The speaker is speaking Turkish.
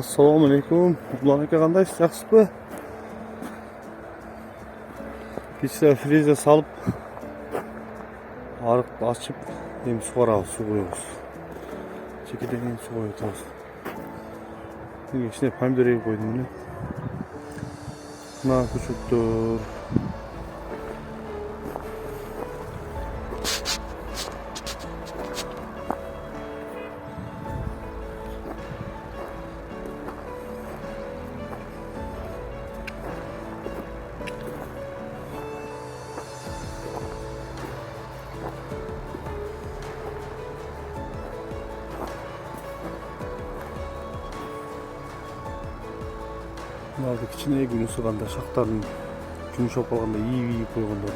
Assalomu alaykum. Bularga qandaysiz? Yaxshimi? Kechda friza solib, ariqni ochib, endi sug'oramiz, suv qo'yamiz. Chekkadan endi suv qo'yamiz. Bunga ichine pomidor egib qo'ydim buni. Mana kuchukdir. Bunlarda kichkina gul o'sganda, shaxtarning yumshoq qolganda yeyib qo'yganlar.